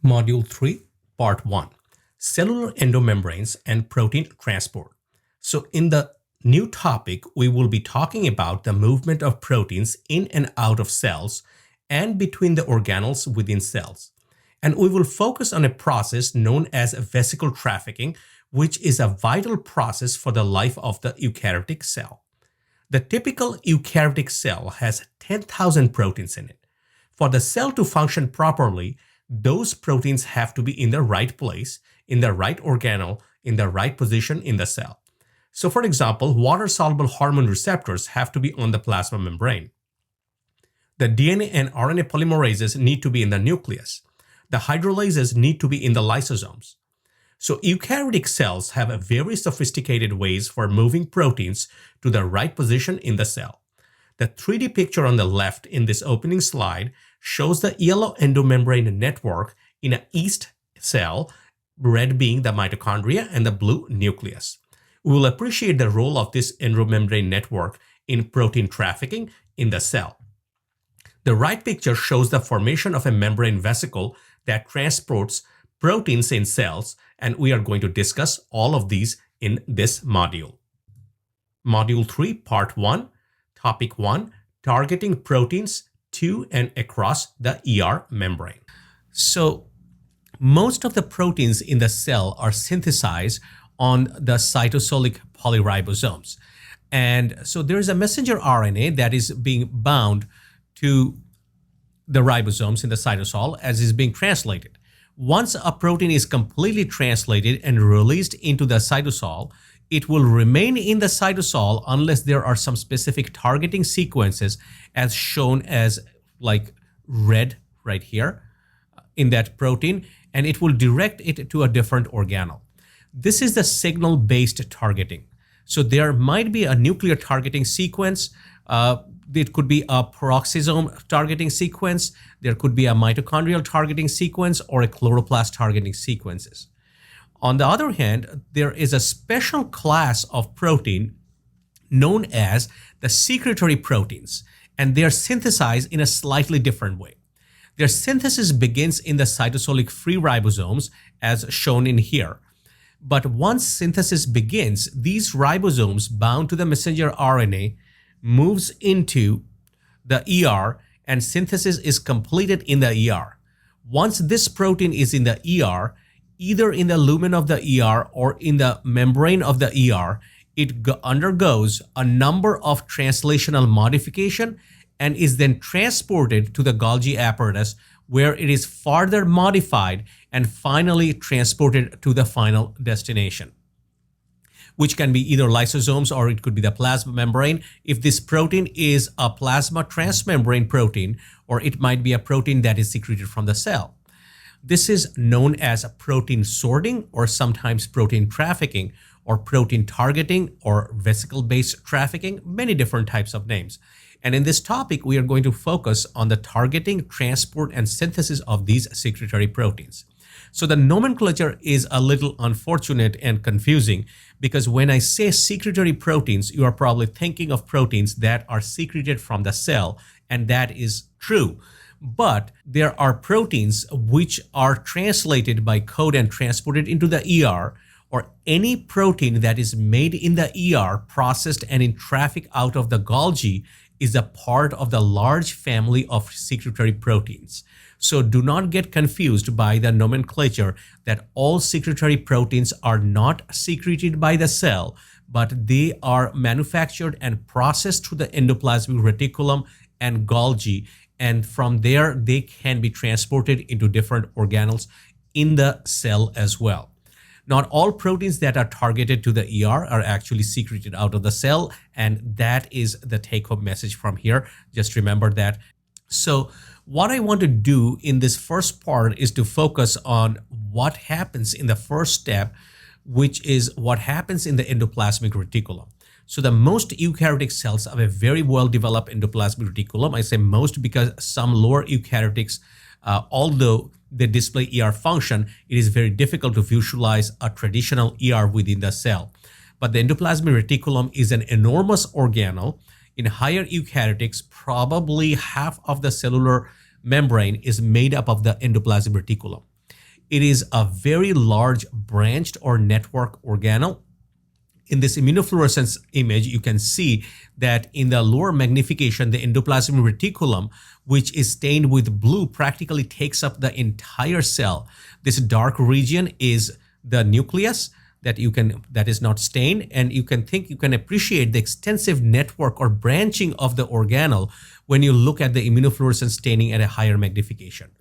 Module 3, Part 1, Cellular Endomembranes and Protein Transport. So in the new topic, we will be talking about the movement of proteins in and out of cells and between the organelles within cells. And we will focus on a process known as vesicle trafficking, which is a vital process for the life of the eukaryotic cell. The typical eukaryotic cell has 10,000 proteins in it. For the cell to function properly, those proteins have to be in the right place, in the right organelle, in the right position in the cell. So for example, water-soluble hormone receptors have to be on the plasma membrane. The DNA and RNA polymerases need to be in the nucleus. The hydrolases need to be in the lysosomes. So eukaryotic cells have very sophisticated ways for moving proteins to the right position in the cell. The 3D picture on the left in this opening slide shows the yellow endomembrane network in a yeast cell, red being the mitochondria and the blue nucleus. We will appreciate the role of this endomembrane network in protein trafficking in the cell. The right picture shows the formation of a membrane vesicle that transports proteins in cells, and we are going to discuss all of these in this module. Module 3, Part 1, Topic 1, Targeting Proteins to and across the ER membrane. So most of the proteins in the cell are synthesized on the cytosolic polyribosomes. And so there is a messenger RNA that is being bound to the ribosomes in the cytosol as is being translated. Once a protein is completely translated and released into the cytosol, it will remain in the cytosol unless there are some specific targeting sequences as shown as like red right here in that protein, and it will direct it to a different organelle. This is the signal-based targeting. So there might be a nuclear targeting sequence. It could be a peroxisome targeting sequence. There could be a mitochondrial targeting sequence or a chloroplast targeting sequences. On the other hand, there is a special class of protein known as the secretory proteins, and they are synthesized in a slightly different way. Their synthesis begins in the cytosolic free ribosomes as shown in here. But once synthesis begins, these ribosomes bound to the messenger RNA moves into the ER and synthesis is completed in the ER. Once this protein is in the ER, either in the lumen of the ER or in the membrane of the ER, it undergoes a number of translational modification and is then transported to the Golgi apparatus where it is further modified and finally transported to the final destination, which can be either lysosomes or it could be the plasma membrane. If this protein is a plasma transmembrane protein, or it might be a protein that is secreted from the cell. This is known as protein sorting or sometimes protein trafficking or protein targeting or vesicle-based trafficking, many different types of names. And in this topic, we are going to focus on the targeting, transport, and synthesis of these secretory proteins. So the nomenclature is a little unfortunate and confusing because when I say secretory proteins, you are probably thinking of proteins that are secreted from the cell, and that is true. But there are proteins which are translated by code and transported into the ER, or any protein that is made in the ER, processed and in traffic out of the Golgi is a part of the large family of secretory proteins. So do not get confused by the nomenclature that all secretory proteins are not secreted by the cell, but they are manufactured and processed through the endoplasmic reticulum and Golgi, and from there they can be transported into different organelles in the cell as well. Not all proteins that are targeted to the ER are actually secreted out of the cell, and that is the take-home message from here. Just remember that. So what I want to do in this first part is to focus on what happens in the first step, which is what happens in the endoplasmic reticulum. So the most eukaryotic cells have a very well-developed endoplasmic reticulum. I say most because some lower eukaryotics, although they display ER function, it is very difficult to visualize a traditional ER within the cell. But the endoplasmic reticulum is an enormous organelle. In higher eukaryotics, probably half of the cellular membrane is made up of the endoplasmic reticulum. It is a very large branched or network organelle. In this immunofluorescence image, you can see that in the lower magnification, the endoplasmic reticulum, which is stained with blue, practically takes up the entire cell. This dark region is the nucleus that is not stained, and you can appreciate the extensive network or branching of the organelle when you look at the immunofluorescence staining at a higher magnification.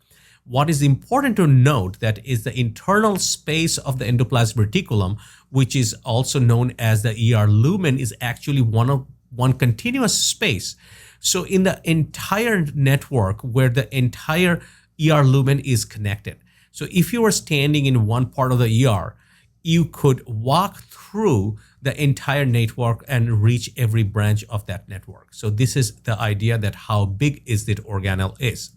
What is important to note that is the internal space of the endoplasmic reticulum, which is also known as the ER lumen, is actually one continuous space. So in the entire network where the entire ER lumen is connected. So if you were standing in one part of the ER, you could walk through the entire network and reach every branch of that network. So this is the idea that how big is the organelle is.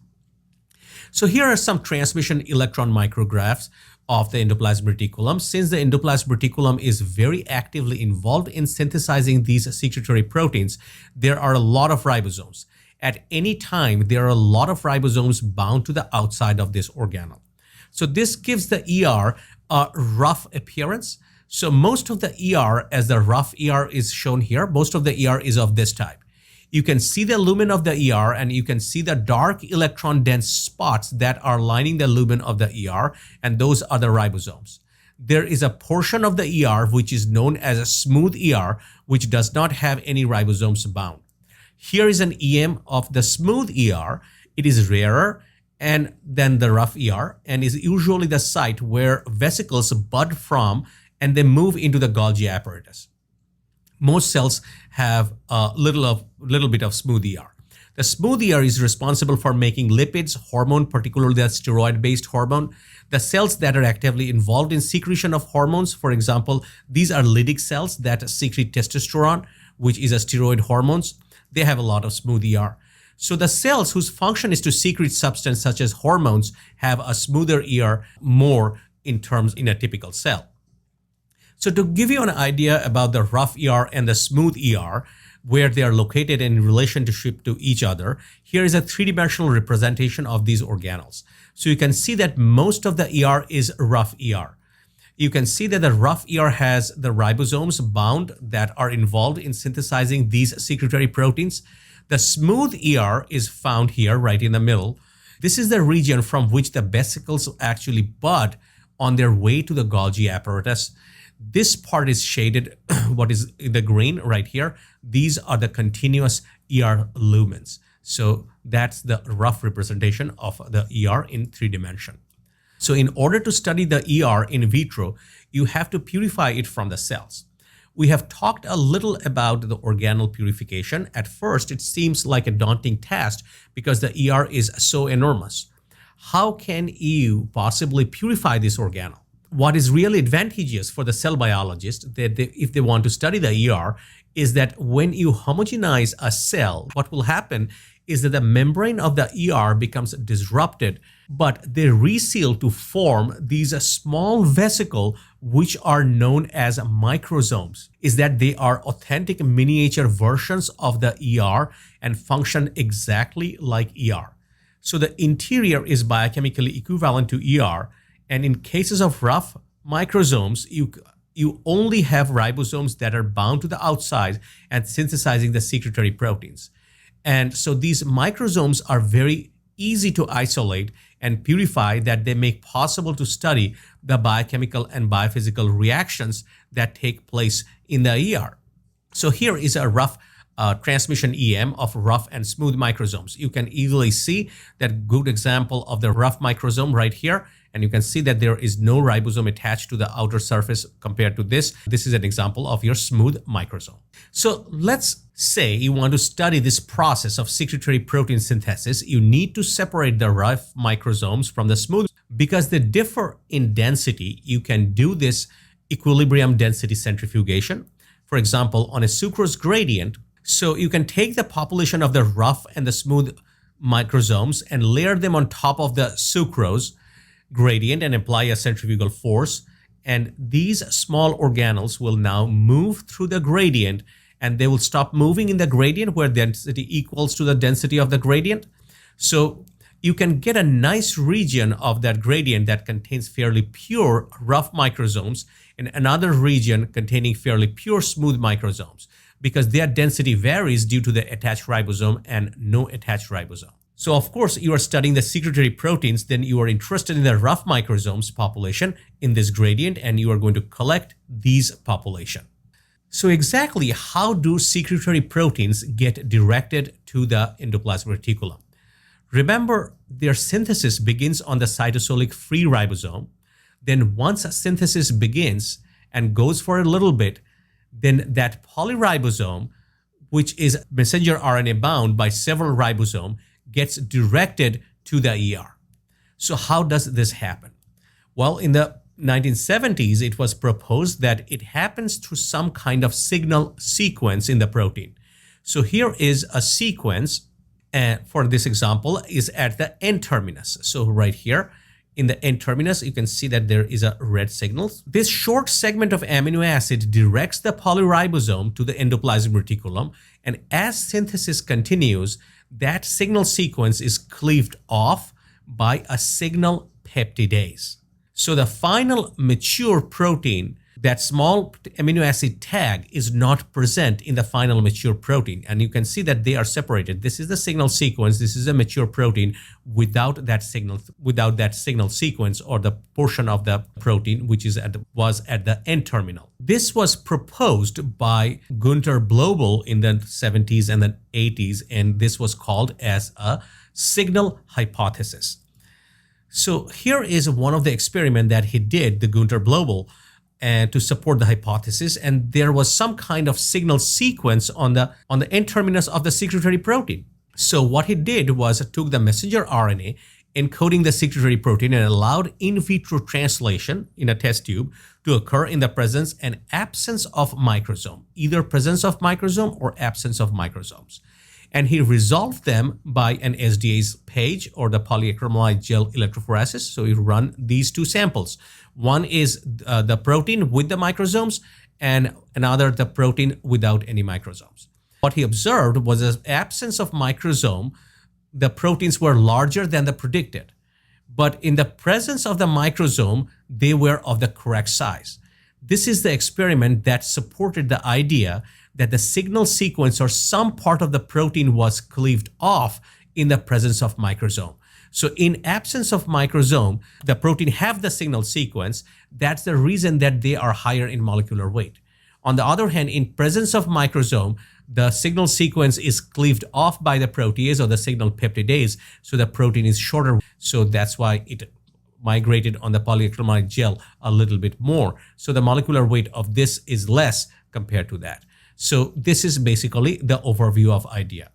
So here are some transmission electron micrographs of the endoplasmic reticulum. Since the endoplasmic reticulum is very actively involved in synthesizing these secretory proteins, there are a lot of ribosomes. At any time, there are a lot of ribosomes bound to the outside of this organelle. So this gives the ER a rough appearance. So most of the ER, as the rough ER is shown here, most of the ER is of this type. You can see the lumen of the ER, and you can see the dark electron dense spots that are lining the lumen of the ER, and those are the ribosomes. There is a portion of the ER which is known as a smooth ER, which does not have any ribosomes bound. Here is an EM of the smooth ER. It is rarer and then the rough ER, and is usually the site where vesicles bud from and they move into the Golgi apparatus. Most cells have a little bit of smooth ER. The smooth ER is responsible for making lipids, hormone, particularly the steroid-based hormone. The cells that are actively involved in secretion of hormones, for example, these are Leydig cells that secrete testosterone, which is a steroid hormones. They have a lot of smooth ER. So the cells whose function is to secrete substance such as hormones have a smoother ER more in a typical cell. So to give you an idea about the rough ER and the smooth ER, where they are located in relationship to each other, here is a three-dimensional representation of these organelles. So you can see that most of the ER is rough ER. You can see that the rough ER has the ribosomes bound that are involved in synthesizing these secretory proteins. The smooth ER is found here right in the middle. This is the region from which the vesicles actually bud on their way to the Golgi apparatus. This part is shaded, what is the green right here. These are the continuous ER lumens. So that's the rough representation of the ER in 3D. So in order to study the ER in vitro, you have to purify it from the cells. We have talked a little about the organelle purification. At first, it seems like a daunting task because the ER is so enormous. How can you possibly purify this organelle? What is really advantageous for the cell biologist, if they want to study the ER, is that when you homogenize a cell, what will happen is that the membrane of the ER becomes disrupted, but they reseal to form these small vesicles which are known as microsomes. Is that they are authentic miniature versions of the ER and function exactly like ER. So the interior is biochemically equivalent to ER. And in cases of rough microsomes, you only have ribosomes that are bound to the outside and synthesizing the secretory proteins. And so these microsomes are very easy to isolate and purify, that they make possible to study the biochemical and biophysical reactions that take place in the ER. So here is a rough transmission EM of rough and smooth microsomes. You can easily see that good example of the rough microsome right here. And you can see that there is no ribosome attached to the outer surface compared to this. This is an example of your smooth microsome. So let's say you want to study this process of secretory protein synthesis. You need to separate the rough microsomes from the smooth. Because they differ in density, you can do this equilibrium density centrifugation. For example, on a sucrose gradient, so you can take the population of the rough and the smooth microsomes and layer them on top of the sucrose gradient and apply a centrifugal force, and these small organelles will now move through the gradient, and they will stop moving in the gradient where density equals to the density of the gradient. So you can get a nice region of that gradient that contains fairly pure rough microsomes and another region containing fairly pure smooth microsomes, because their density varies due to the attached ribosome and no attached ribosome. So of course, you are studying the secretory proteins, then you are interested in the rough microsomes population in this gradient, and you are going to collect these population. So exactly how do secretory proteins get directed to the endoplasmic reticulum? Remember, their synthesis begins on the cytosolic free ribosome. Then once a synthesis begins and goes for a little bit, then that polyribosome, which is messenger RNA bound by several ribosomes, gets directed to the ER. So how does this happen? Well, in the 1970s, it was proposed that it happens through some kind of signal sequence in the protein. So here is a sequence, for this example, is at the N-terminus. So right here in the N-terminus, you can see that there is a red signal. This short segment of amino acid directs the polyribosome to the endoplasmic reticulum, and as synthesis continues, that signal sequence is cleaved off by a signal peptidase. So the final mature protein, that small amino acid tag, is not present in the final mature protein. And you can see that they are separated. This is the signal sequence. This is a mature protein without that signal sequence, or the portion of the protein which was at the N-terminal. This was proposed by Günter Blobel in the 70s and the 80s, and this was called as a signal hypothesis. So here is one of the experiments that he did, the Günter Blobel, and to support the hypothesis, and there was some kind of signal sequence on the N-terminus of the secretory protein. So what he did was took the messenger RNA encoding the secretory protein and allowed in vitro translation in a test tube to occur in the presence and absence of microsome, either presence of microsome or absence of microsomes. And he resolved them by an SDase page, or the polyacrylamide gel electrophoresis. So he run these two samples. One is the protein with the microsomes, and another the protein without any microsomes. What he observed was an absence of microsome. The proteins were larger than the predicted, but in the presence of the microsome, they were of the correct size. This is the experiment that supported the idea that the signal sequence or some part of the protein was cleaved off in the presence of microsome. So in absence of microsome, the protein have the signal sequence. That's the reason that they are higher in molecular weight. On the other hand, in presence of microsome, the signal sequence is cleaved off by the protease or the signal peptidase, so the protein is shorter. So that's why it migrated on the polyacrylamide gel a little bit more. So the molecular weight of this is less compared to that. So this is basically the overview of idea.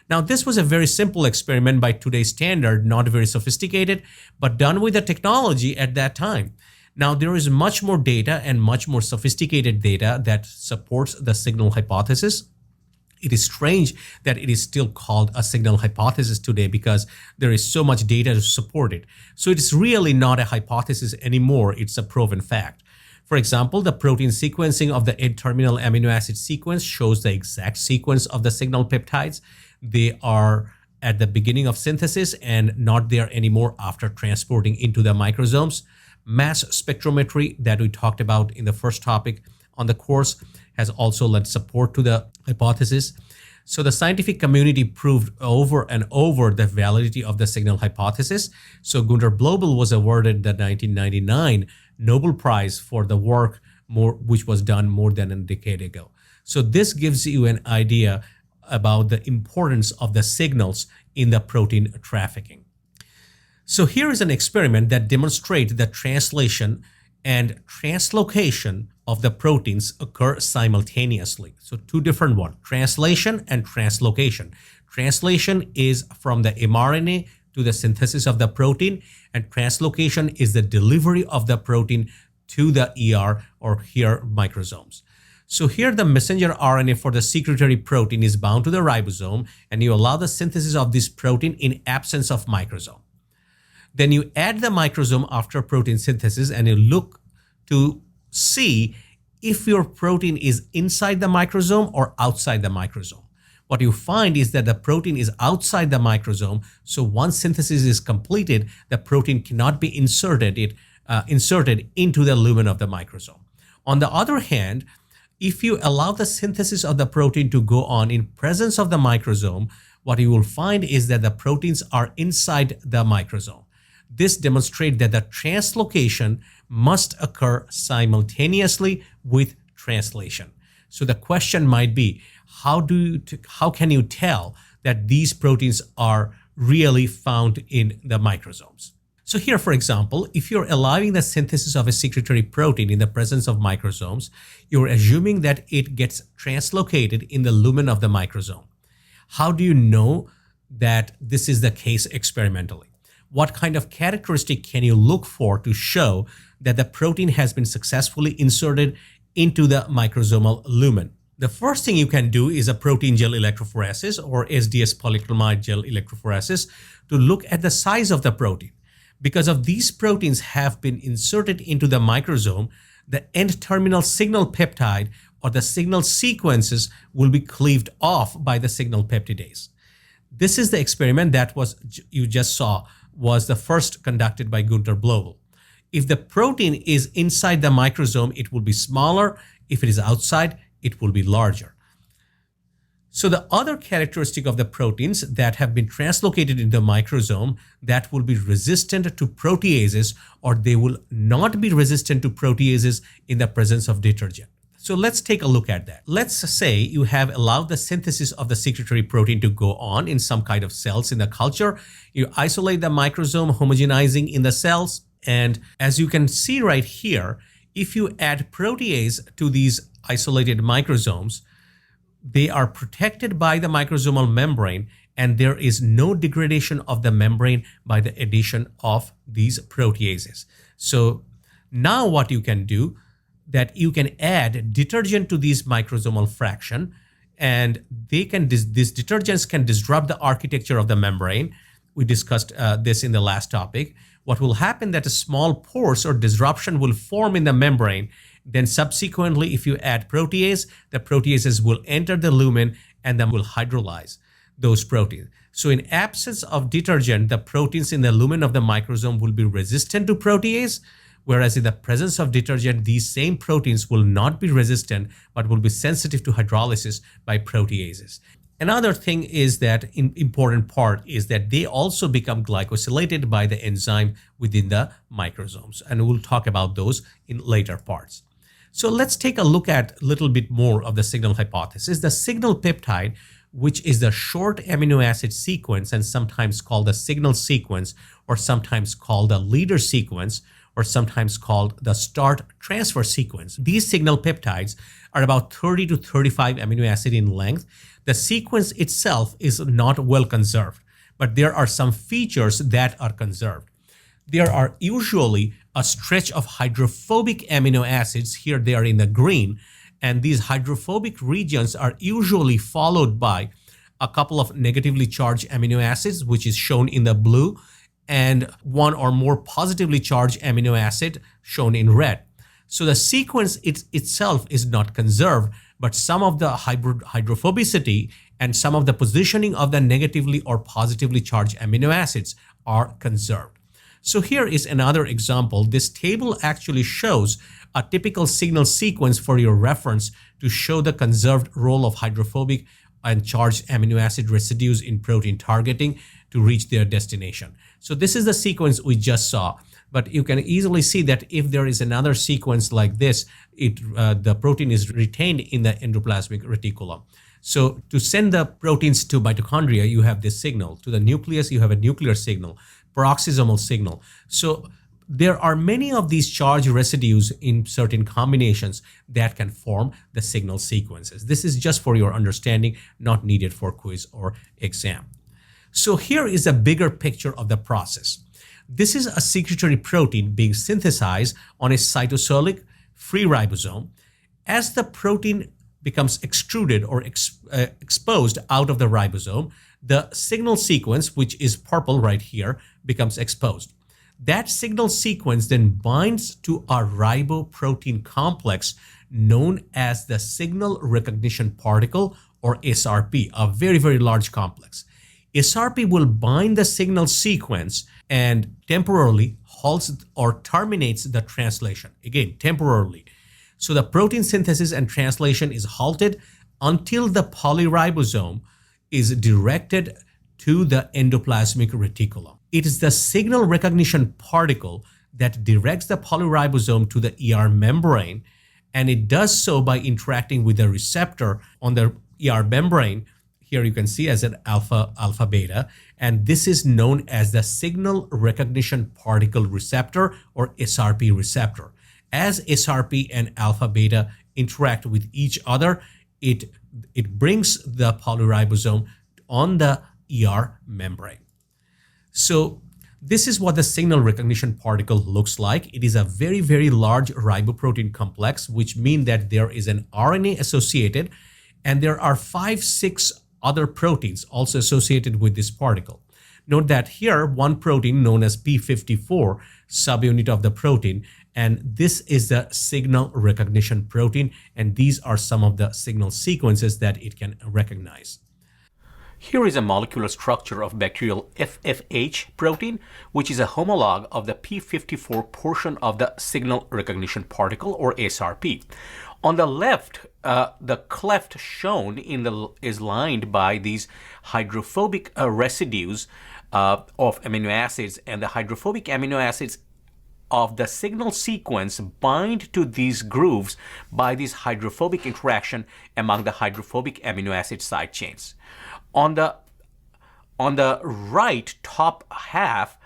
Now, this was a very simple experiment by today's standard, not very sophisticated, but done with the technology at that time. Now, there is much more data and much more sophisticated data that supports the signal hypothesis. It is strange that it is still called a signal hypothesis today because there is so much data to support it. So it is really not a hypothesis anymore. It's a proven fact. For example, the protein sequencing of the N-terminal amino acid sequence shows the exact sequence of the signal peptides. They are at the beginning of synthesis and not there anymore after transporting into the microsomes. Mass spectrometry that we talked about in the first topic on the course has also lent support to the hypothesis. So the scientific community proved over and over the validity of the signal hypothesis. So Günter Blobel was awarded the 1999 Nobel Prize for the work which was done more than a decade ago. So this gives you an idea about the importance of the signals in the protein trafficking. So here is an experiment that demonstrates that translation and translocation of the proteins occur simultaneously. So two different ones, translation and translocation. Translation is from the mRNA to the synthesis of the protein, and translocation is the delivery of the protein to the ER, or here microsomes. So here the messenger RNA for the secretory protein is bound to the ribosome, and you allow the synthesis of this protein in absence of microsome. Then you add the microsome after protein synthesis and you look to see if your protein is inside the microsome or outside the microsome. what you find is that the protein is outside the microsome. So once synthesis is completed, the protein cannot be inserted into the lumen of the microsome. On the other hand, if you allow the synthesis of the protein to go on in presence of the microsome, what you will find is that the proteins are inside the microsome. This demonstrates that the translocation must occur simultaneously with translation. So the question might be, how can you tell that these proteins are really found in the microsomes? So here, for example, if you're allowing the synthesis of a secretory protein in the presence of microsomes, you're assuming that it gets translocated in the lumen of the microsome. How do you know that this is the case experimentally? What kind of characteristic can you look for to show that the protein has been successfully inserted into the microsomal lumen? The first thing you can do is a protein gel electrophoresis or SDS polyacrylamide gel electrophoresis to look at the size of the protein. Because of these proteins have been inserted into the microsome, the end-terminal signal peptide or the signal sequences will be cleaved off by the signal peptidase. This is the experiment that you just saw was the first conducted by Günter Blobel. If the protein is inside the microsome, it will be smaller. If it is outside, it will be larger. So the other characteristic of the proteins that have been translocated into the microsome that will be resistant to proteases, or they will not be resistant to proteases in the presence of detergent. So let's take a look at that. Let's say you have allowed the synthesis of the secretory protein to go on in some kind of cells in the culture. You isolate the microsome, homogenizing in the cells. And as you can see right here, if you add protease to these isolated microsomes, they are protected by the microsomal membrane, and there is no degradation of the membrane by the addition of these proteases. So now what you can do, that you can add detergent to these microsomal fraction, and these detergents can disrupt the architecture of the membrane. We discussed this in the last topic. What will happen that a small pores or disruption will form in the membrane. Then subsequently, if you add protease, the proteases will enter the lumen and then will hydrolyze those proteins. So in absence of detergent, the proteins in the lumen of the microsome will be resistant to protease, whereas in the presence of detergent, these same proteins will not be resistant, but will be sensitive to hydrolysis by proteases. Another thing is that important part is that they also become glycosylated by the enzyme within the microsomes. And we'll talk about those in later parts. So let's take a look at a little bit more of the signal hypothesis. The signal peptide, which is the short amino acid sequence and sometimes called the signal sequence, or sometimes called the leader sequence, or sometimes called the start transfer sequence. These signal peptides are about 30 to 35 amino acid in length. The sequence itself is not well conserved, but there are some features that are conserved. There are usually a stretch of hydrophobic amino acids. Here they are in the green, and these hydrophobic regions are usually followed by a couple of negatively charged amino acids, which is shown in the blue, and one or more positively charged amino acid shown in red. So the sequence itself is not conserved, but some of the hydrophobicity and some of the positioning of the negatively or positively charged amino acids are conserved. So here is another example. This table actually shows a typical signal sequence for your reference to show the conserved role of hydrophobic and charged amino acid residues in protein targeting to reach their destination. So this is the sequence we just saw, but you can easily see that if there is another sequence like this, the protein is retained in the endoplasmic reticulum. So to send the proteins to mitochondria, you have this signal. To the nucleus, you have a nuclear signal, peroxisomal signal. So there are many of these charge residues in certain combinations that can form the signal sequences. This is just for your understanding, not needed for quiz or exam. So here is a bigger picture of the process. This is a secretory protein being synthesized on a cytosolic free ribosome. As the protein becomes extruded or exposed out of the ribosome, the signal sequence, which is purple right here, becomes exposed. That signal sequence then binds to a riboprotein complex known as the signal recognition particle, or SRP, a very, very large complex. SRP will bind the signal sequence and temporarily halts or terminates the translation. Again, temporarily. So the protein synthesis and translation is halted until the polyribosome is directed to the endoplasmic reticulum. It is the signal recognition particle that directs the polyribosome to the ER membrane, and it does so by interacting with the receptor on the ER membrane. Here you can see as an alpha beta, and this is known as the signal recognition particle receptor, or SRP receptor. As SRP and alpha beta interact with each other, it brings the polyribosome on the ER membrane. So this is what the signal recognition particle looks like. It is a very, very large riboprotein complex, which means that there is an RNA associated, and there are 5-6 other proteins also associated with this particle. Note that here, one protein known as P54, subunit of the protein, and this is the signal recognition protein, and these are some of the signal sequences that it can recognize. Here is a molecular structure of bacterial FFH protein, which is a homolog of the P54 portion of the signal recognition particle, or SRP. On the left, the cleft shown is lined by these hydrophobic residues of amino acids, and the hydrophobic amino acids of the signal sequence bind to these grooves by this hydrophobic interaction among the hydrophobic amino acid side chains. On the right top half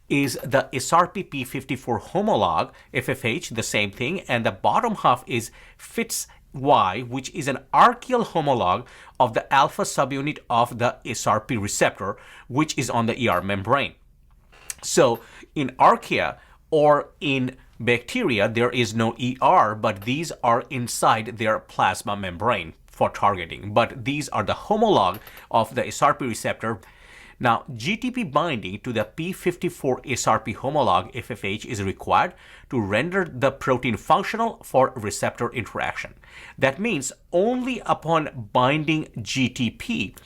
is the SRP-P54 homolog, FFH, the same thing, and the bottom half is FITS-Y, which is an archaeal homolog of the alpha subunit of the SRP receptor, which is on the ER membrane. So in archaea or in bacteria, there is no ER, but these are inside their plasma membrane for targeting. But these are the homolog of the SRP receptor. Now, GTP binding to the P54 SRP homolog FFH is required to render the protein functional for receptor interaction. That means only upon binding GTP,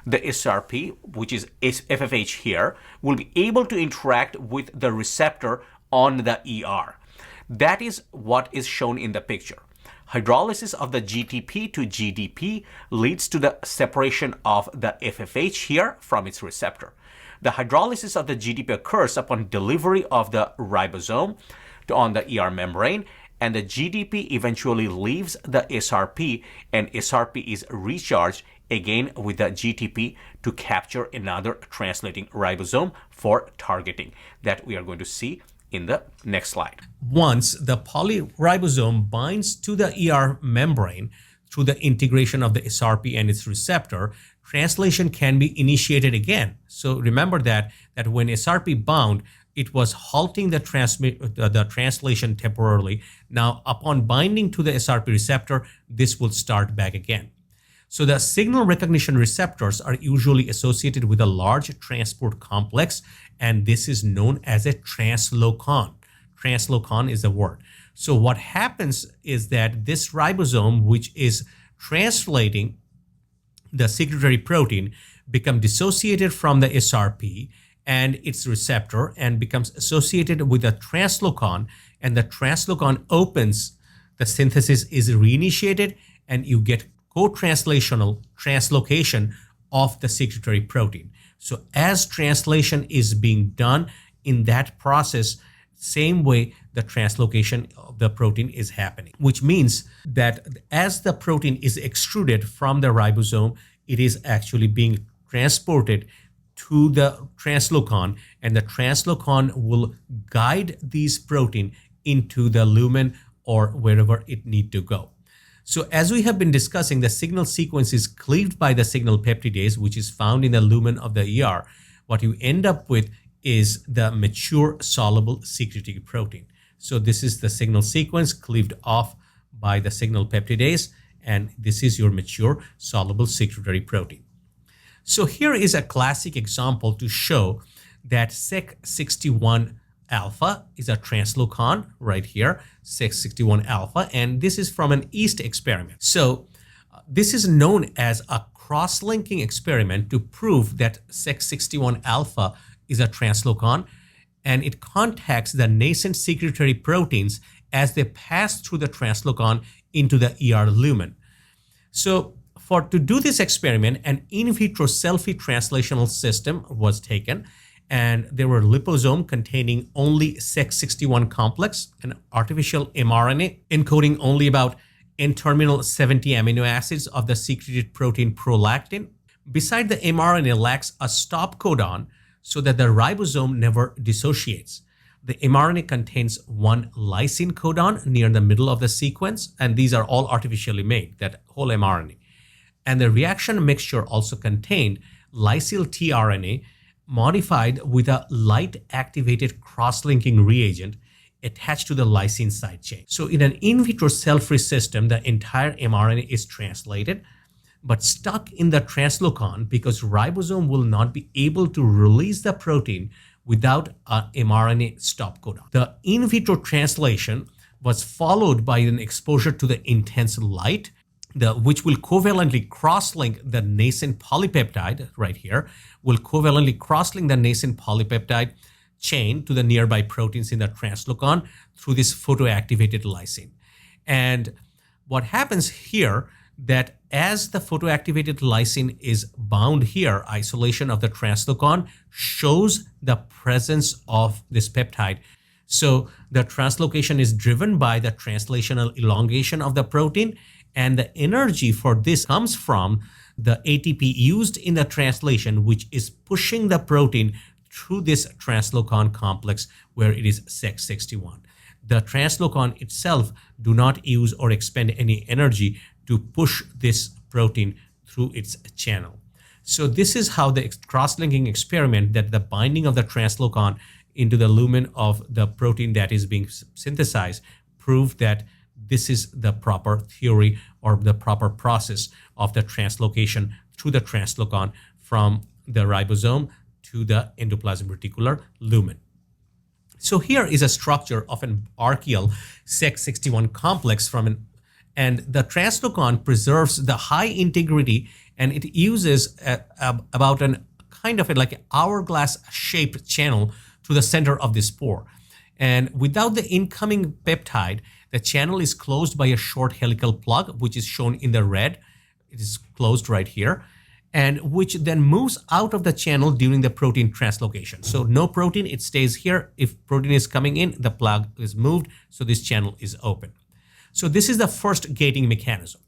the SRP, which is FFH here, will be able to interact with the receptor on the ER. That is what is shown in the picture. Hydrolysis of the GTP to GDP leads to the separation of the FFH here from its receptor. The hydrolysis of the GDP occurs upon delivery of the ribosome on the ER membrane, and the GDP eventually leaves the SRP, and SRP is recharged again with the GTP to capture another translating ribosome for targeting that we are going to see in the next slide. Once the polyribosome binds to the ER membrane through the integration of the SRP and its receptor, translation can be initiated again. So remember that when SRP bound, it was halting the translation temporarily. Now, upon binding to the SRP receptor, this will start back again. So the signal recognition receptors are usually associated with a large transport complex, and this is known as a translocon. Translocon is the word. So what happens is that this ribosome, which is translating the secretory protein, becomes dissociated from the SRP and its receptor and becomes associated with a translocon, and the translocon opens, the synthesis is reinitiated, and you get co-translational translocation of the secretory protein. So as translation is being done in that process, same way the translocation of the protein is happening, which means that as the protein is extruded from the ribosome, it is actually being transported to the translocon, and the translocon will guide these protein into the lumen or wherever it need to go. So as we have been discussing, the signal sequence is cleaved by the signal peptidase, which is found in the lumen of the ER. What you end up with is the mature soluble secretory protein. So this is the signal sequence cleaved off by the signal peptidase, and this is your mature soluble secretory protein. So here is a classic example to show that Sec61 alpha is a translocon right here, Sec61 alpha, and this is from an yeast experiment. So This is known as a cross-linking experiment to prove that Sec61 alpha is a translocon, and it contacts the nascent secretory proteins as they pass through the translocon into the ER lumen. So to do this experiment, an in vitro selfie translational system was taken, and there were liposome containing only Sec61 complex, an artificial mRNA encoding only about N-terminal 70 amino acids of the secreted protein prolactin. Beside the mRNA lacks a stop codon so that the ribosome never dissociates. The mRNA contains one lysine codon near the middle of the sequence, and these are all artificially made, that whole mRNA. And the reaction mixture also contained lysyl tRNA modified with a light-activated cross-linking reagent attached to the lysine side chain. So in an in vitro cell-free system, the entire mRNA is translated, but stuck in the translocon because ribosome will not be able to release the protein without an mRNA stop codon. The in vitro translation was followed by an exposure to the intense light, which will covalently cross-link the nascent polypeptide right here, will covalently cross-link the nascent polypeptide chain to the nearby proteins in the translocon through this photoactivated lysine. And what happens here, that as the photoactivated lysine is bound here, isolation of the translocon shows the presence of this peptide. So the translocation is driven by the translational elongation of the protein, and the energy for this comes from the ATP used in the translation, which is pushing the protein through this translocon complex where it is Sec61. The translocon itself do not use or expend any energy to push this protein through its channel. So this is how the cross-linking experiment, that the binding of the translocon into the lumen of the protein that is being synthesized, proved that this is the proper theory or the proper process of the translocation through the translocon from the ribosome to the endoplasmic reticular lumen. So here is a structure of an archaeal Sec61 complex and the translocon preserves the high integrity, and it uses about an kind of like an hourglass shaped channel to the center of this pore. And without the incoming peptide, the channel is closed by a short helical plug, which is shown in the red. It is closed right here, and which then moves out of the channel during the protein translocation. So no protein, it stays here. If protein is coming in, the plug is moved, so this channel is open. So this is the first gating mechanism.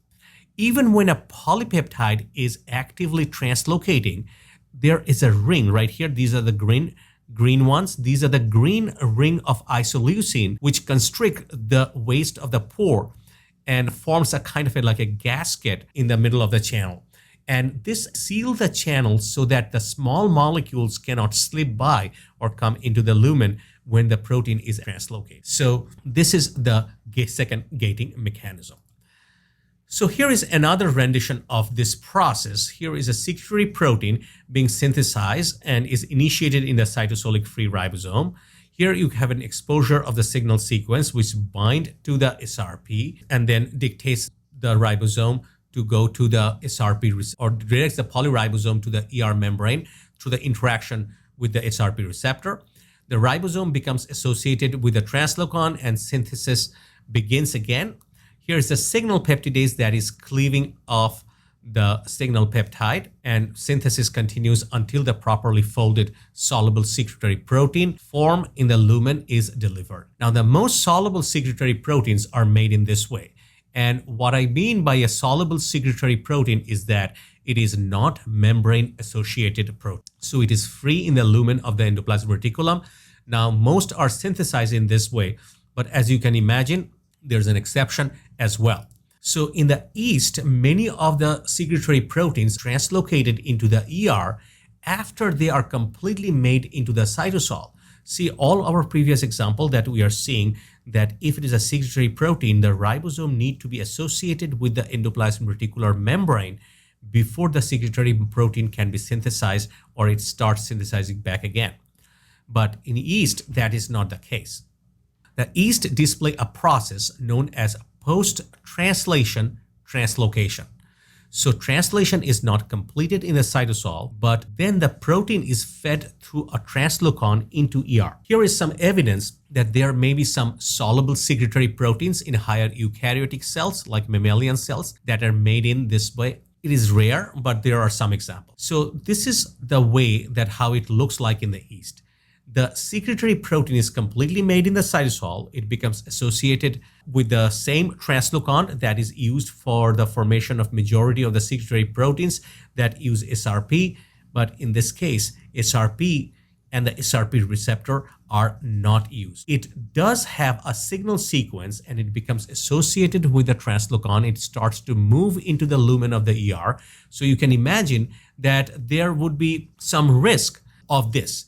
Even when a polypeptide is actively translocating, there is a ring right here. These are the green ones. These are the green ring of isoleucine, which constrict the waist of the pore and forms a kind of like a gasket in the middle of the channel. And this seals the channel so that the small molecules cannot slip by or come into the lumen when the protein is translocated. So this is the second gating mechanism. So here is another rendition of this process. Here is a secretory protein being synthesized and is initiated in the cytosolic free ribosome. Here you have an exposure of the signal sequence which bind to the SRP and then dictates the ribosome to go to the SRP or directs the polyribosome to the ER membrane through the interaction with the SRP receptor. The ribosome becomes associated with the translocon and synthesis begins again. Here is the signal peptidase that is cleaving off the signal peptide, and synthesis continues until the properly folded soluble secretory protein form in the lumen is delivered. Now, the most soluble secretory proteins are made in this way. And what I mean by a soluble secretory protein is that it is not membrane-associated protein. So it is free in the lumen of the endoplasmic reticulum. Now, most are synthesized in this way, but as you can imagine, there's an exception as well. So in the yeast, many of the secretory proteins translocated into the ER after they are completely made into the cytosol. See, all our previous example that we are seeing that if it is a secretory protein, the ribosome need to be associated with the endoplasmic reticular membrane before the secretory protein can be synthesized or it starts synthesizing back again. But in yeast, that is not the case. The yeast display a process known as post-translation translocation. So translation is not completed in the cytosol, but then the protein is fed through a translocon into ER. Here is some evidence that there may be some soluble secretory proteins in higher eukaryotic cells like mammalian cells that are made in this way. It is rare, but there are some examples. So this is the way that how it looks like in the yeast. The secretory protein is completely made in the cytosol. It becomes associated with the same translocon that is used for the formation of majority of the secretory proteins that use SRP. But in this case, SRP and the SRP receptor are not used. It does have a signal sequence and it becomes associated with the translocon. It starts to move into the lumen of the ER. So you can imagine that there would be some risk of this,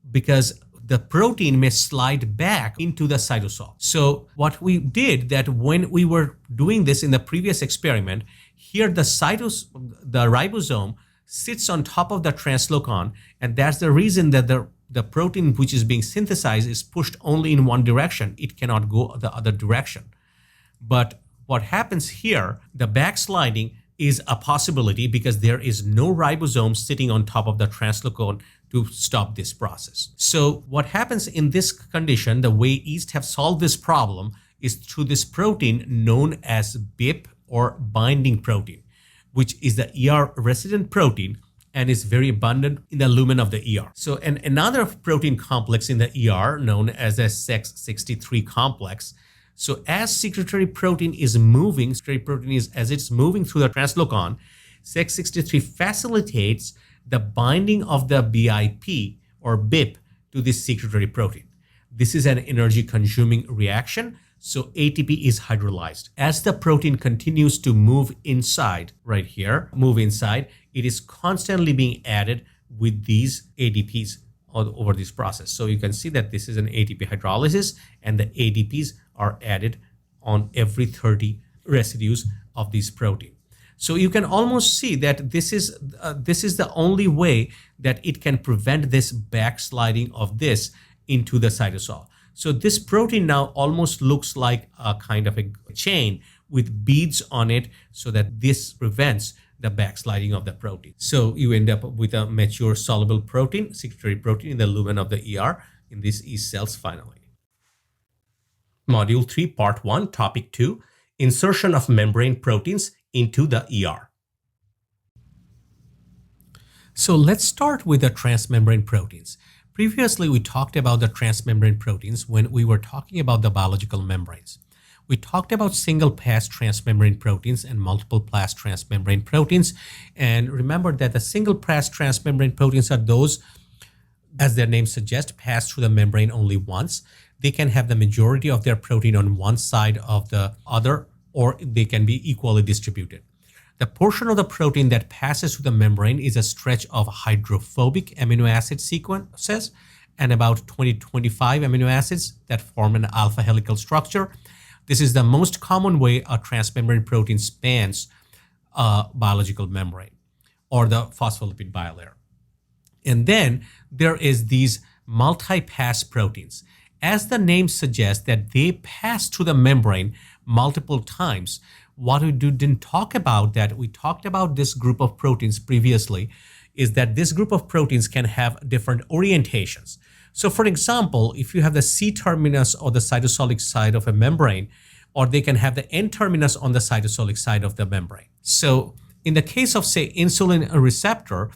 because the protein may slide back into the cytosol. So what we did that when we were doing this in the previous experiment, here the ribosome sits on top of the translocon, and that's the reason that the protein which is being synthesized is pushed only in one direction. It cannot go the other direction. But what happens here, the backsliding is a possibility because there is no ribosome sitting on top of the translocon to stop this process. So what happens in this condition, the way yeast have solved this problem is through this protein known as BIP or binding protein, which is the ER resident protein and is very abundant in the lumen of the ER. So another protein complex in the ER known as the SEX63 complex. So as secretory protein is moving, as it's moving through the translocon, SEX63 facilitates the binding of the BIP or BIP to this secretory protein. This is an energy consuming reaction, so ATP is hydrolyzed. As the protein continues to move inside, right here, it is constantly being added with these ADPs over this process. So you can see that this is an ATP hydrolysis and the ADPs are added on every 30 residues of this protein. So you can almost see that this is the only way that it can prevent this backsliding of this into the cytosol. So this protein now almost looks like a kind of a chain with beads on it so that this prevents the backsliding of the protein. So you end up with a mature soluble protein, secretory protein in the lumen of the ER in these yeast cells finally. Module 3, Part 1, Topic 2, Insertion of membrane proteins into the ER. So let's start with the transmembrane proteins. Previously, we talked about the transmembrane proteins when we were talking about the biological membranes. We talked about single-pass transmembrane proteins and multiple-pass transmembrane proteins. And remember that the single-pass transmembrane proteins are those, as their name suggests, pass through the membrane only once. They can have the majority of their protein on one side of the other, or they can be equally distributed. The portion of the protein that passes through the membrane is a stretch of hydrophobic amino acid sequences and about 20-25 amino acids that form an alpha helical structure. This is the most common way a transmembrane protein spans a biological membrane or the phospholipid bilayer. And then there is these multi-pass proteins. As the name suggests that they pass through the membrane multiple times. What we didn't talk about, that we talked about this group of proteins previously, is that this group of proteins can have different orientations. So for example, if you have the C terminus or the cytosolic side of a membrane, or they can have the N terminus on the cytosolic side of the membrane. So in the case of, say, insulin receptor,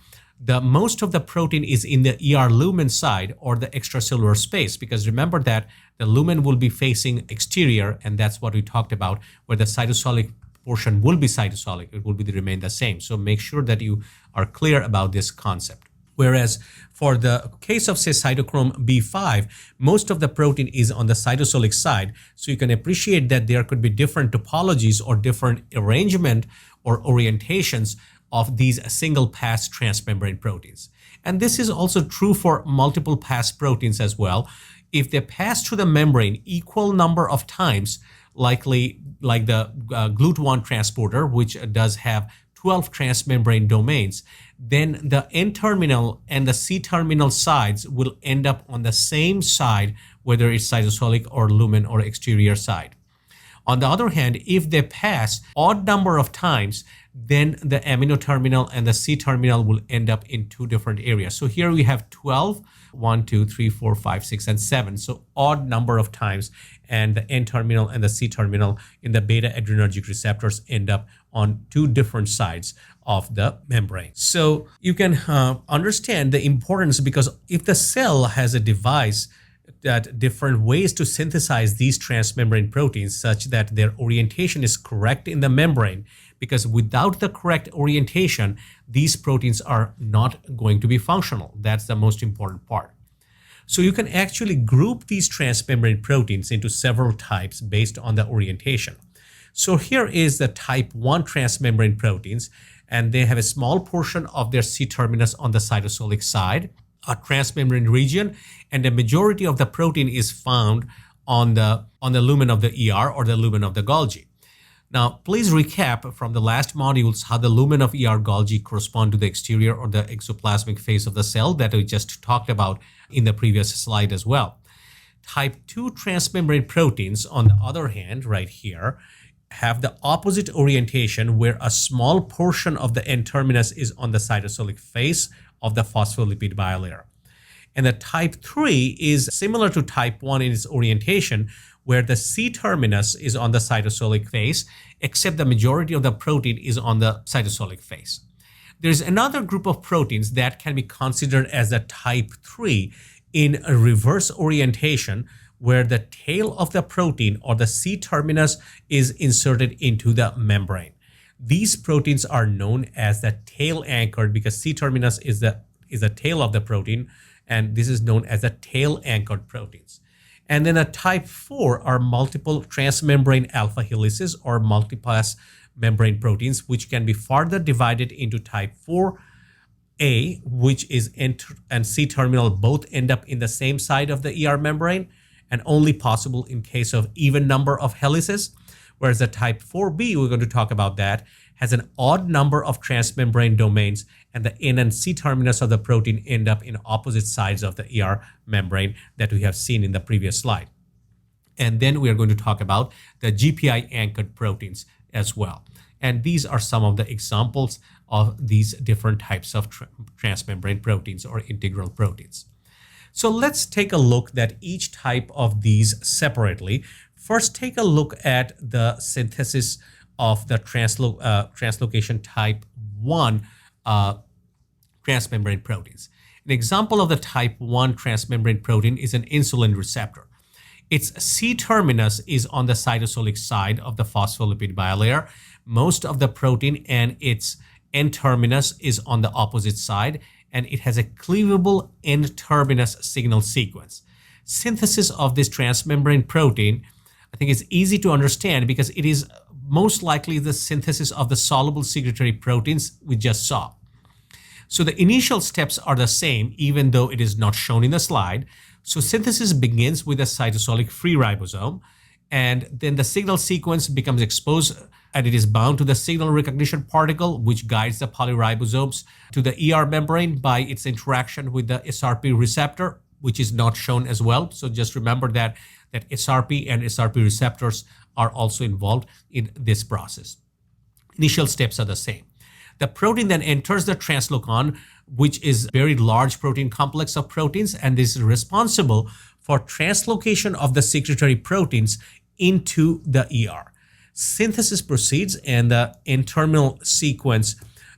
the most of the protein is in the ER lumen side or the extracellular space, because remember that the lumen will be facing exterior, and that's what we talked about, where the cytosolic portion will be cytosolic. It will remain the same. So make sure that you are clear about this concept. Whereas for the case of, say, cytochrome B5, most of the protein is on the cytosolic side. So you can appreciate that there could be different topologies or different arrangement or orientations of these single-pass transmembrane proteins. And this is also true for multiple pass proteins as well. If they pass through the membrane equal number of times, likely like the GLUT1 transporter, which does have 12 transmembrane domains, then the N-terminal and the C-terminal sides will end up on the same side, whether it's cytosolic or lumen or exterior side. On the other hand, if they pass odd number of times, then the amino terminal and the C terminal will end up in two different areas. So here we have 12, 1, 2, 3, 4, 5, 6, and 7. So odd number of times, and the N terminal and the C terminal in the beta adrenergic receptors end up on two different sides of the membrane. So you can understand the importance, because if the cell has a device that different ways to synthesize these transmembrane proteins such that their orientation is correct in the membrane, because without the correct orientation, these proteins are not going to be functional. That's the most important part. So you can actually group these transmembrane proteins into several types based on the orientation. So here is the type 1 transmembrane proteins, and they have a small portion of their C-terminus on the cytosolic side, a transmembrane region, and the majority of the protein is found on the lumen of the ER or the lumen of the Golgi. Now, please recap from the last modules how the lumen of ER Golgi correspond to the exterior or the exoplasmic phase of the cell that we just talked about in the previous slide as well. Type 2 transmembrane proteins, on the other hand, right here, have the opposite orientation, where a small portion of the N-terminus is on the cytosolic face of the phospholipid bilayer. And the type 3 is similar to type 1 in its orientation, where the C-terminus is on the cytosolic face, except the majority of the protein is on the cytosolic face. There's another group of proteins that can be considered as a type 3 in a reverse orientation, where the tail of the protein or the C-terminus is inserted into the membrane. These proteins are known as the tail anchored, because C-terminus is the tail of the protein, and this is known as the tail anchored proteins. And then a type 4 are multiple transmembrane alpha helices or multipass membrane proteins, which can be further divided into type 4A, which is N and C terminal both end up in the same side of the ER membrane, and only possible in case of even number of helices. Whereas the type 4B, we're going to talk about that, has an odd number of transmembrane domains, and the N and C terminus of the protein end up in opposite sides of the ER membrane that we have seen in the previous slide. And then we are going to talk about the GPI anchored proteins as well. And these are some of the examples of these different types of transmembrane proteins or integral proteins. So let's take a look at each type of these separately. First, take a look at the synthesis of the translocation type 1 transmembrane proteins. An example of the type 1 transmembrane protein is an insulin receptor. Its C-terminus is on the cytosolic side of the phospholipid bilayer. Most of the protein and its N-terminus is on the opposite side, and it has a cleavable N-terminus signal sequence. Synthesis of this transmembrane protein, I think, is easy to understand because it is most likely the synthesis of the soluble secretory proteins we just saw. So the initial steps are the same, even though it is not shown in the slide. So synthesis begins with a cytosolic free ribosome, and then the signal sequence becomes exposed, and it is bound to the signal recognition particle, which guides the polyribosomes to the ER membrane by its interaction with the SRP receptor, which is not shown as well. So just remember that SRP and SRP receptors are also involved in this process. Initial steps are the same. The protein then enters the translocon, which is a very large protein complex of proteins, and this is responsible for translocation of the secretory proteins into the ER. Synthesis proceeds, and the N-terminal sequence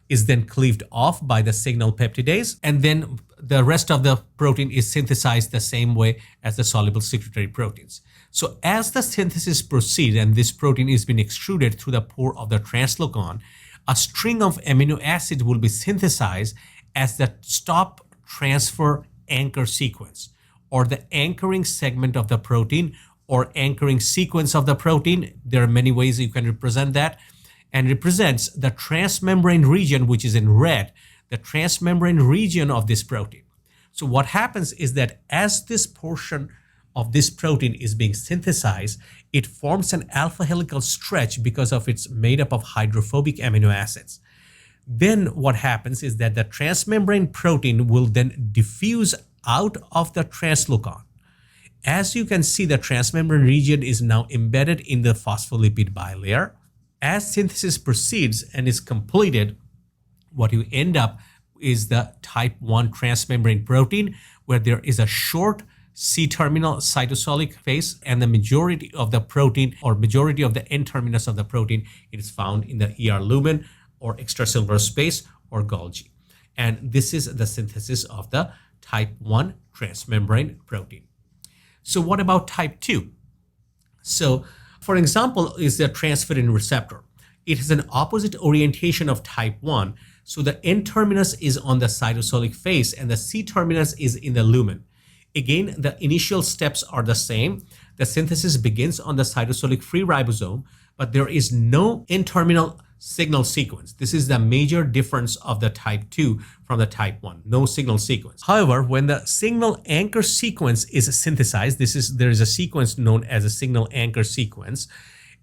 is then cleaved off by the signal peptidase, and then the rest of the protein is synthesized the same way as the soluble secretory proteins. So as the synthesis proceeds and this protein is being extruded through the pore of the translocon, a string of amino acids will be synthesized as the stop transfer anchor sequence, or the anchoring segment of the protein, or anchoring sequence of the protein. There are many ways you can represent that, and represents the transmembrane region, which is in red, the transmembrane region of this protein. So what happens is that as this portion of this protein is being synthesized, it forms an alpha helical stretch because of it's made up of hydrophobic amino acids. Then what happens is that the transmembrane protein will then diffuse out of the translocon, As you can see, the transmembrane region is now embedded in the phospholipid bilayer. As synthesis proceeds and is completed, what you end up is the type 1 transmembrane protein, where there is a short C-terminal cytosolic phase, and the majority of the protein or majority of the N-terminus of the protein is found in the ER lumen or extracellular space or Golgi. And this is the synthesis of the type 1 transmembrane protein. So what about type 2? So, for example, is the transferrin receptor. It has an opposite orientation of type 1. So the N-terminus is on the cytosolic phase and the C-terminus is in the lumen. Again, the initial steps are the same. The synthesis begins on the cytosolic free ribosome, but there is no N-terminal signal sequence. This is the major difference of the type 2 from the type 1. No signal sequence. However, when the signal anchor sequence is synthesized, there is a sequence known as a signal anchor sequence.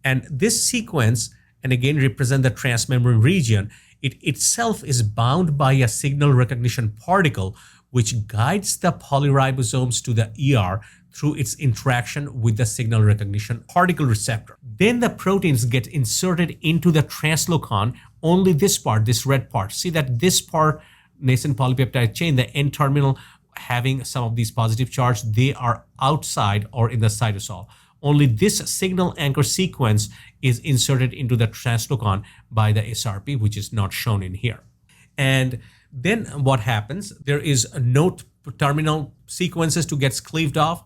And this sequence, and again represent the transmembrane region, it itself is bound by a signal recognition particle which guides the polyribosomes to the ER through its interaction with the signal recognition particle receptor. Then the proteins get inserted into the translocon, only this part, this red part. See that this part, nascent polypeptide chain, the N-terminal having some of these positive charge, they are outside or in the cytosol. Only this signal anchor sequence is inserted into the translocon by the SRP, which is not shown in here. And then what happens? There is no terminal sequences to get cleaved off.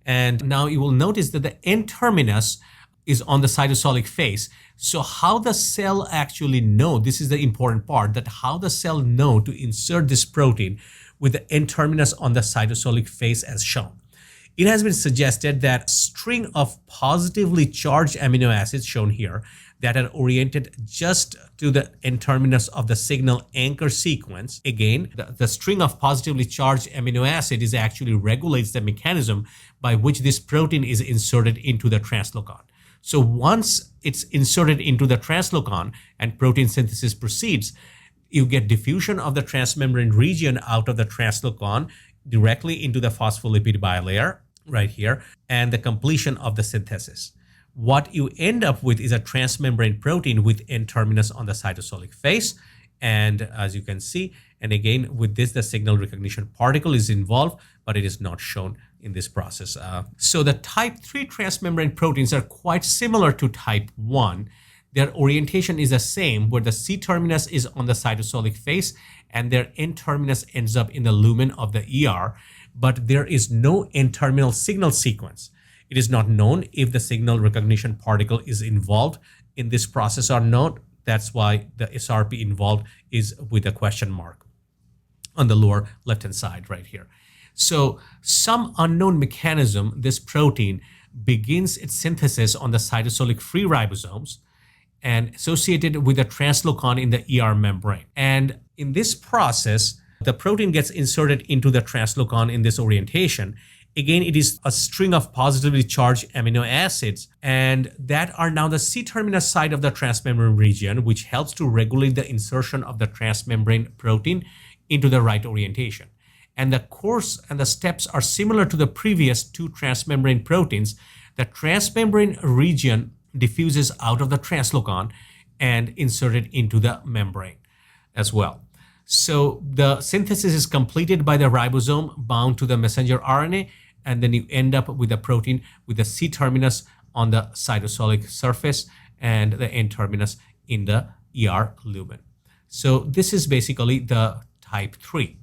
And now you will notice that the N-terminus is on the cytosolic phase. So how the cell actually know, this is the important part, that how the cell know to insert this protein with the N-terminus on the cytosolic phase as shown. It has been suggested that string of positively charged amino acids shown here that are oriented just to the N-terminus of the signal anchor sequence. Again, the string of positively charged amino acid is actually regulates the mechanism by which this protein is inserted into the translocon. So once it's inserted into the translocon and protein synthesis proceeds, you get diffusion of the transmembrane region out of the translocon directly into the phospholipid bilayer right here, and the completion of the synthesis. What you end up with is a transmembrane protein with N-terminus on the cytosolic phase. And as you can see, and again, with this, the signal recognition particle is involved, but it is not shown in this process. So the type 3 transmembrane proteins are quite similar to type 1. Their orientation is the same, where the C-terminus is on the cytosolic phase and their N-terminus ends up in the lumen of the ER, but there is no N-terminal signal sequence. It is not known if the signal recognition particle is involved in this process or not. That's why the SRP involved is with a question mark on the lower left-hand side right here. So some unknown mechanism, this protein begins its synthesis on the cytosolic free ribosomes and associated with a translocon in the ER membrane. And in this process, the protein gets inserted into the translocon in this orientation. Again, it is a string of positively charged amino acids, and that are now the C-terminus side of the transmembrane region, which helps to regulate the insertion of the transmembrane protein into the right orientation. And the course and the steps are similar to the previous two transmembrane proteins. The transmembrane region diffuses out of the translocon and inserted into the membrane as well. So the synthesis is completed by the ribosome bound to the messenger RNA, and then you end up with a protein with the C-terminus on the cytosolic surface and the N-terminus in the ER lumen. So this is basically the type 3.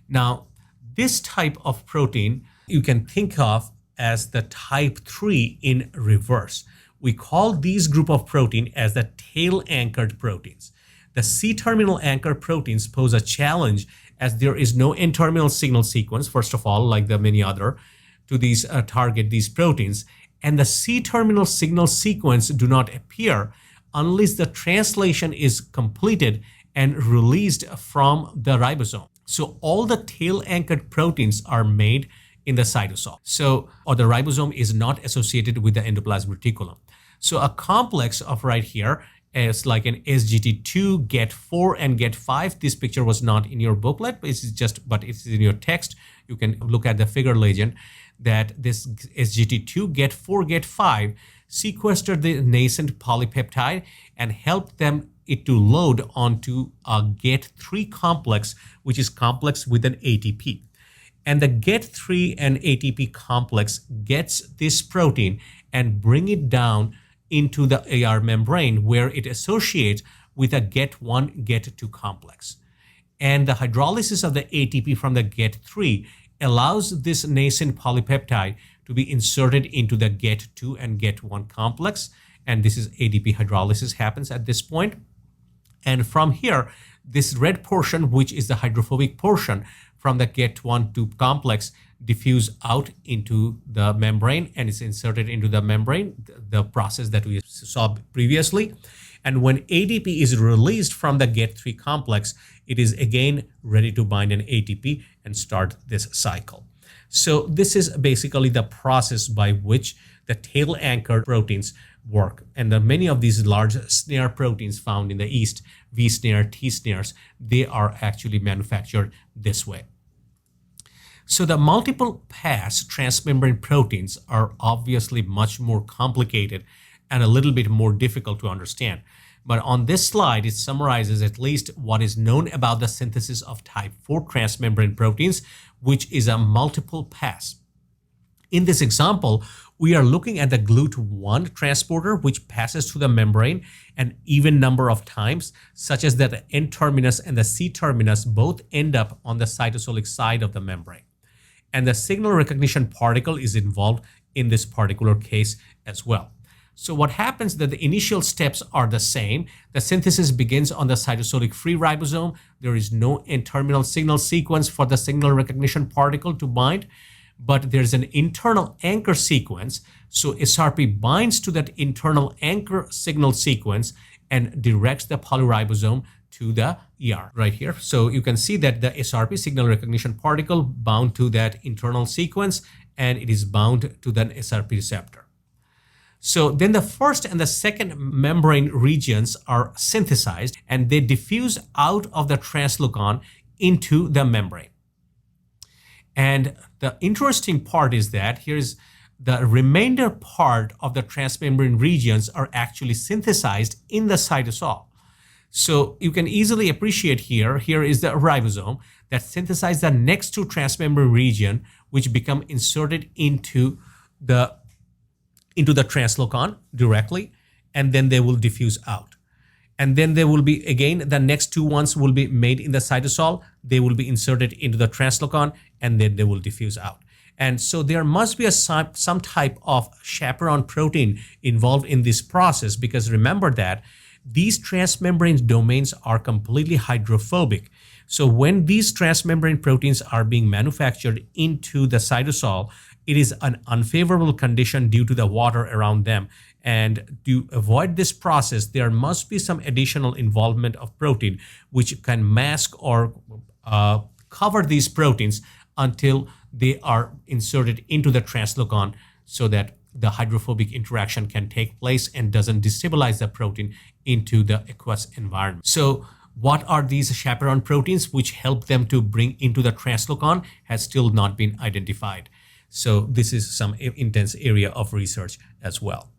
Now, this type of protein you can think of as the type 3 in reverse. We call these group of protein as the tail-anchored proteins. The C-terminal anchor proteins pose a challenge as there is no N-terminal signal sequence, first of all, like the many other, to these target these proteins. And the C-terminal signal sequence do not appear unless the translation is completed and released from the ribosome. So all the tail-anchored proteins are made in the cytosol. Or the ribosome is not associated with the endoplasmic reticulum. So a complex of right here is like an SGT2, GET4, and GET5. This picture was not in your booklet, but it's in your text. You can look at the figure legend. that this SGT2 get4 get5 sequestered the nascent polypeptide and helped it to load onto a get3 complex, which is complex with an ATP. And the get3 and ATP complex gets this protein and bring it down into the AR membrane, where it associates with a get1 get2 complex. And the hydrolysis of the ATP from the get3 allows this nascent polypeptide to be inserted into the get2 and get1 complex, and this is ADP hydrolysis happens at this point. And from here, this red portion, which is the hydrophobic portion from the get1 complex, diffuse out into the membrane and is inserted into the membrane, the process that we saw previously. And when ADP is released from the get3 complex, it is again ready to bind an ATP and start this cycle. So this is basically the process by which the tail anchored proteins work. And many of these large snare proteins found in the yeast, V snare, T snares, they are actually manufactured this way. So the multiple pass transmembrane proteins are obviously much more complicated and a little bit more difficult to understand. But on this slide, it summarizes at least what is known about the synthesis of type 4 transmembrane proteins, which is a multiple pass. In this example, we are looking at the GLUT1 transporter, which passes through the membrane an even number of times, such as that the N terminus and the C terminus both end up on the cytosolic side of the membrane. And the signal recognition particle is involved in this particular case as well. So what happens that the initial steps are the same. The synthesis begins on the cytosolic free ribosome. There is no N-terminal signal sequence for the signal recognition particle to bind, but there's an internal anchor sequence. So SRP binds to that internal anchor signal sequence and directs the polyribosome to the ER right here. So you can see that the SRP signal recognition particle bound to that internal sequence, and it is bound to the SRP receptor. So then the first and the second membrane regions are synthesized and they diffuse out of the translocon into the membrane. And the interesting part is that here's the remainder part of the transmembrane regions are actually synthesized in the cytosol. So you can easily appreciate here is the ribosome that synthesizes the next two transmembrane region, which become inserted into the translocon directly, and then they will diffuse out. And then there will be, again, the next two ones will be made in the cytosol. They will be inserted into the translocon, and then they will diffuse out. And so there must be some type of chaperone protein involved in this process, because remember that these transmembrane domains are completely hydrophobic. So when these transmembrane proteins are being manufactured into the cytosol, it is an unfavorable condition due to the water around them. And to avoid this process, there must be some additional involvement of protein which can mask or cover these proteins until they are inserted into the translocon, so that the hydrophobic interaction can take place and doesn't destabilize the protein into the aqueous environment. So what are these chaperone proteins which help them to bring into the translocon has still not been identified. So this is some intense area of research as well.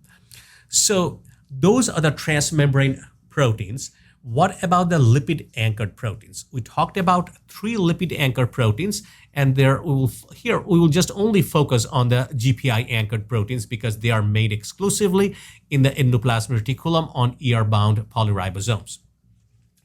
So those are the transmembrane proteins. What about the lipid anchored proteins? We talked about 3 lipid anchored proteins, and here we will just only focus on the GPI anchored proteins because they are made exclusively in the endoplasmic reticulum on ER bound polyribosomes.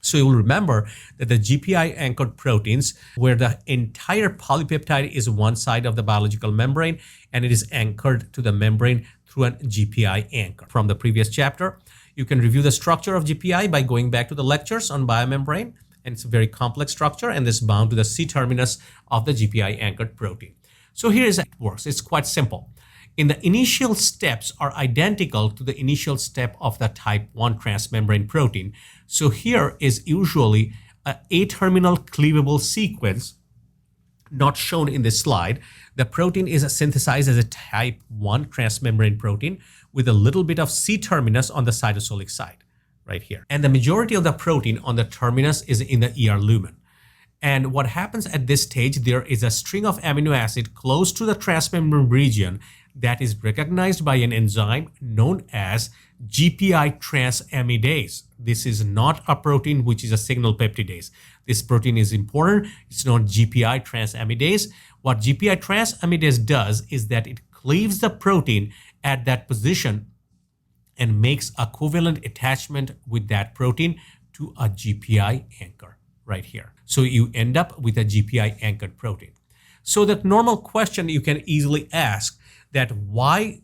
So you will remember that the GPI anchored proteins, where the entire polypeptide is one side of the biological membrane and it is anchored to the membrane through a GPI anchor. From the previous chapter, you can review the structure of GPI by going back to the lectures on biomembrane, and it's a very complex structure, and this is bound to the C terminus of the GPI anchored protein. So here is how it works. It's quite simple. In the initial steps are identical to the initial step of the type 1 transmembrane protein. So here is usually an A-terminal cleavable sequence, not shown in this slide. The protein is synthesized as a type 1 transmembrane protein with a little bit of C terminus on the cytosolic side, right here. And the majority of the protein on the terminus is in the ER lumen. And what happens at this stage, there is a string of amino acid close to the transmembrane region that is recognized by an enzyme known as GPI transamidase. This is not a protein which is a signal peptidase. This protein is important. It's not GPI transamidase. What GPI transamidase does is that it cleaves the protein at that position and makes a covalent attachment with that protein to a GPI anchor right here. So you end up with a GPI anchored protein. So the normal question you can easily ask that why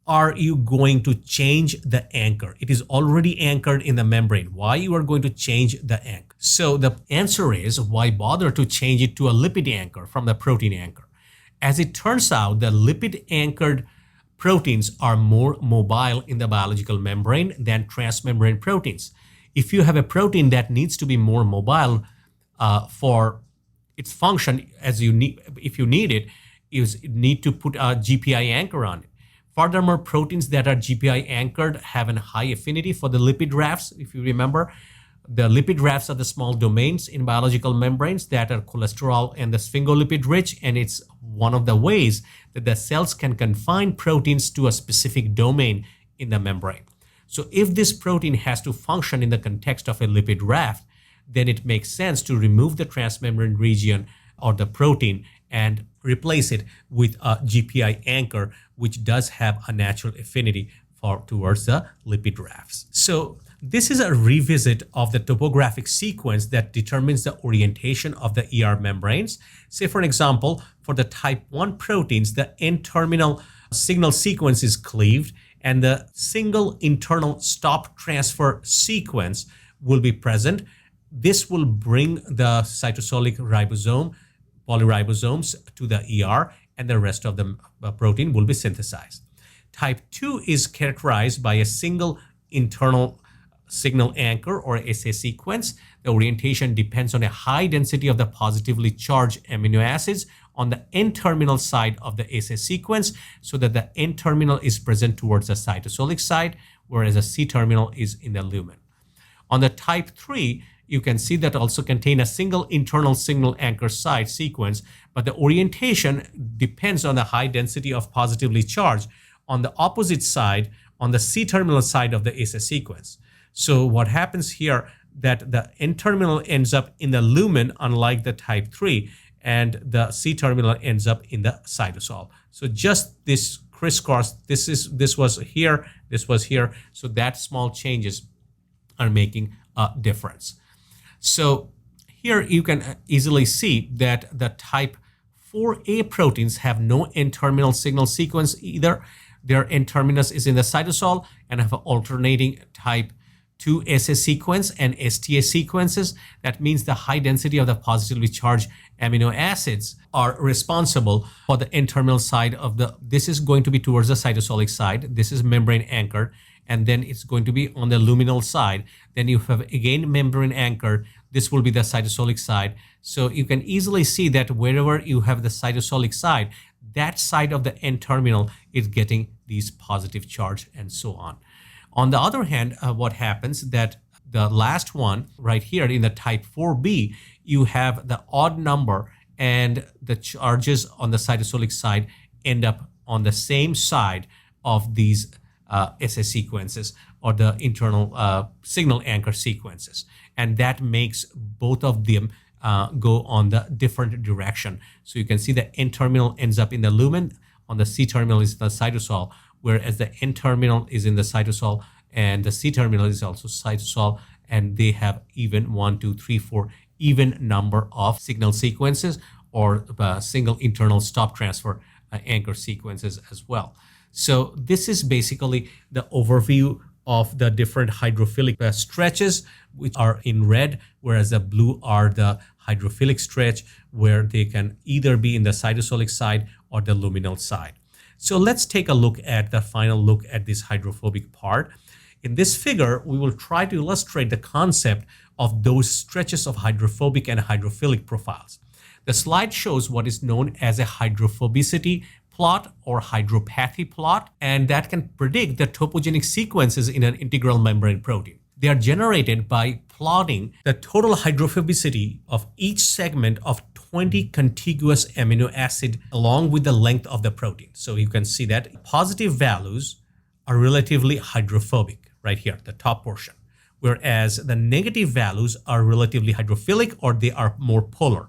are you going to change the anchor? It is already anchored in the membrane. Why you are going to change the anchor? So the answer is, why bother to change it to a lipid anchor from the protein anchor? As it turns out, the lipid anchored proteins are more mobile in the biological membrane than transmembrane proteins. If you have a protein that needs to be more mobile for its function, as you need, if you need it, you need to put a GPI anchor on it. Furthermore, proteins that are GPI anchored have a high affinity for the lipid rafts. If you remember, the lipid rafts are the small domains in biological membranes that are cholesterol and the sphingolipid rich, and it's one of the ways that the cells can confine proteins to a specific domain in the membrane. So if this protein has to function in the context of a lipid raft, then it makes sense to remove the transmembrane region or the protein and replace it with a GPI anchor, which does have a natural affinity towards the lipid rafts. So this is a revisit of the topographic sequence that determines the orientation of the ER membranes. Say, for example, for the type 1 proteins, the N-terminal signal sequence is cleaved and the single internal stop transfer sequence will be present. This will bring the cytosolic ribosome, polyribosomes to the ER, and the rest of the protein will be synthesized. Type 2 is characterized by a single internal signal anchor or SA sequence. The orientation depends on a high density of the positively charged amino acids on the N-terminal side of the SA sequence, so that the N-terminal is present towards the cytosolic side, whereas the C-terminal is in the lumen. On the type 3, you can see that also contain a single internal signal anchor site sequence, but the orientation depends on the high density of positively charged on the opposite side, on the C-terminal side of the SA sequence. So what happens here, that the N-terminal ends up in the lumen, unlike the type 3, and the C-terminal ends up in the cytosol. So just this crisscross, this was here, this was here, so that small changes are making a difference. So here you can easily see that the type 4A proteins have no N-terminal signal sequence either. Their N-terminus is in the cytosol and have an alternating type 2 SA sequence and STA sequences. That means the high density of the positively charged amino acids are responsible for the N-terminal side of this is going to be towards the cytosolic side. This is membrane anchored, and then it's going to be on the luminal side. Then you have again membrane anchored. This will be the cytosolic side. So you can easily see that wherever you have the cytosolic side, that side of the N-terminal is getting these positive charge and so on. On the other hand, what happens that the last one right here in the type 4B, you have the odd number and the charges on the cytosolic side end up on the same side of these SA sequences or the internal signal anchor sequences. And that makes both of them go on the different direction. So you can see the N-terminal ends up in the lumen, on the C-terminal is the cytosol, whereas the N-terminal is in the cytosol and the C-terminal is also cytosol, and they have even 1, 2, 3, 4 even number of signal sequences or single internal stop transfer anchor sequences as well. So this is basically the overview of the different hydrophilic stretches, which are in red, whereas the blue are the hydrophilic stretch, where they can either be in the cytosolic side or the luminal side. So let's take a look at the final look at this hydrophobic part. In this figure, we will try to illustrate the concept of those stretches of hydrophobic and hydrophilic profiles. The slide shows what is known as a hydrophobicity plot or hydropathy plot, and that can predict the topogenic sequences in an integral membrane protein. They are generated by plotting the total hydrophobicity of each segment of 20 contiguous amino acid along with the length of the protein. So you can see that positive values are relatively hydrophobic right here, the top portion, whereas the negative values are relatively hydrophilic, or they are more polar.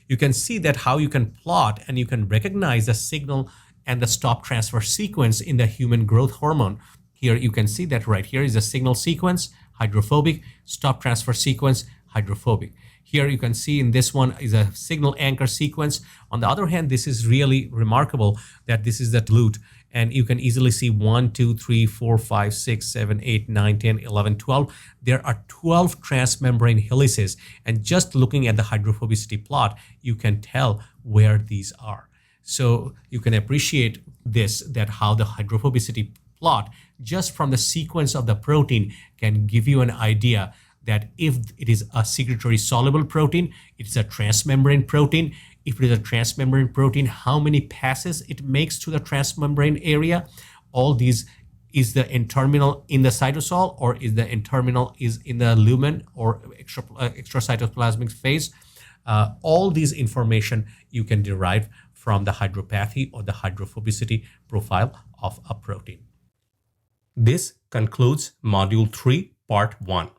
You can see that how you can plot and you can recognize the signal and the stop transfer sequence in the human growth hormone. Here you can see that right here is a signal sequence, hydrophobic, stop transfer sequence, hydrophobic. Here you can see in this one is a signal anchor sequence. On the other hand, this is really remarkable that this is the loop, and you can easily see 1, 2, 3, 4, 5, 6, 7, 8, 9, 10, 11, 12. There are 12 transmembrane helices, and just looking at the hydrophobicity plot, you can tell where these are. So you can appreciate this, that how the hydrophobicity plot just from the sequence of the protein can give you an idea that if it is a secretory soluble protein, it's a transmembrane protein. If it is a transmembrane protein, how many passes it makes to the transmembrane area. All these, is the N-terminal in the cytosol, or is the N-terminal is in the lumen or extracytoplasmic phase. All these information you can derive from the hydropathy or the hydrophobicity profile of a protein. This concludes Module 3, Part 1.